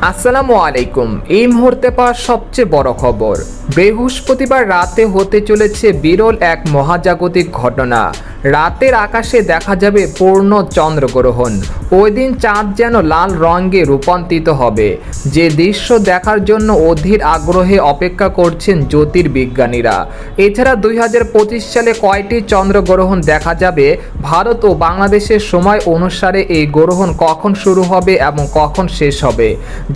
আসসালামু আলাইকুম। এই মুহূর্তে পাওয়া সবচেয়ে বড় খবর, বৃহস্পতিবার রাতে হতে চলেছে বিরল এক মহাজাগতিক ঘটনা। রাতের আকাশে দেখা যাবে পূর্ণ চন্দ্রগ্রহণ। ওই দিন চাঁদ যেন লাল রঙে রূপান্তরিত হবে, যে দৃশ্য দেখার জন্য অধীর আগ্রহে অপেক্ষা করছেন জ্যোতির্বিজ্ঞানীরা। এছাড়া 2025 সালে কয়টি চন্দ্রগ্রহণ দেখা যাবে, ভারত ও বাংলাদেশের সময় অনুসারে এই গ্রহণ কখন শুরু হবে এবং কখন শেষ হবে,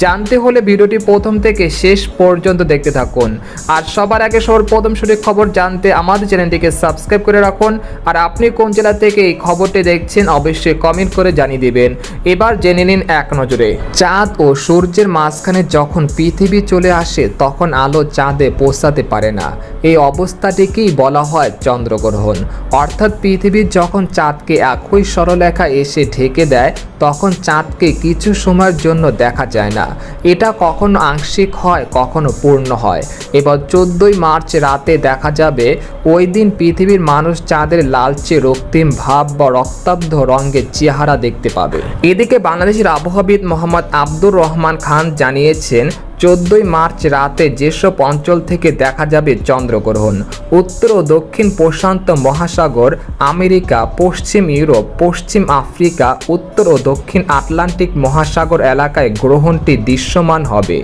জানতে হলে ভিডিওটি প্রথম থেকে শেষ পর্যন্ত দেখতে থাকুন। আর সবার আগে সর্বপ্রথম সঠিক খবর জানতে আমাদের চ্যানেলটিকে সাবস্ক্রাইব করে রাখুন। আর আপনি কোন জেলা থেকে এই খবরটি দেখছেন অবশ্যই কমেন্ট করে জানিয়ে দিবেন। এবার জেনে নিন এক নজরে। চাঁদ ও সূর্যের মাঝখানে যখন পৃথিবী চলে আসে তখন আলো চাঁদে পৌঁছাতে পারে না। এই অবস্থাটিকেই বলা হয় চন্দ্রগ্রহণ। অর্থাৎ পৃথিবী যখন চাঁদকে একই সরলরেখা এসে ঢেকে দেয় তখন চাঁদকে কিছু সময়ের জন্য দেখা যায় না। এটা কখনো আংশিক হয়, কখনো পূর্ণ হয়। এবার 14ই মার্চ রাতে দেখা যাবে। ওই দিন পৃথিবীর মানুষ চাঁদের লালচে রক্তিম ভাব বা রক্তাব্ধ রঙের চেহারা দেখতে পাবে। এদিকে বাংলাদেশের আবহাওয়াবিদ মোহাম্মদ আব্দুর রহমান খান জানিয়েছেন, 14ই মার্চ রাতে যেসব অঞ্চল থেকে দেখা যাবে চন্দ্রগ্রহণ: উত্তর ও দক্ষিণ প্রশান্ত মহাসাগর, আমেরিকা, পশ্চিম ইউরোপ, পশ্চিম আফ্রিকা, উত্তর ও দক্ষিণ আটলান্টিক মহাসাগর এলাকায় গ্রহণটি দৃশ্যমান হবে।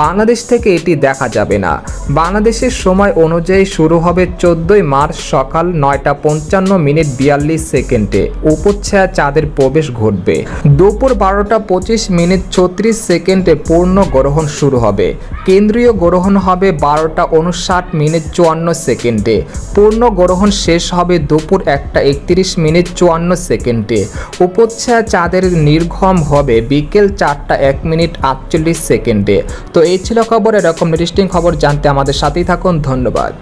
বাংলাদেশ থেকে এটি দেখা যাবে না। বাংলাদেশের সময় অনুযায়ী শুরু হবে 14ই মার্চ সকাল 9:55 উপচ্ছায়া চাঁদের প্রবেশ ঘটবে। দুপুর 12:25 36 পূর্ণ গ্রহণ শুরু হবে। কেন্দ্রীয় গ্রহণ হবে 12:59 পূর্ণ গ্রহণ শেষ হবে দুপুর 1:31 উপচ্ছায়া চাঁদের নির্গম হবে বিকেল 4:01 তো এই ছিল খবর। এরকম ইন্টারেস্টিং খবর জানতে আমাদের সাথেই থাকুন। ধন্যবাদ।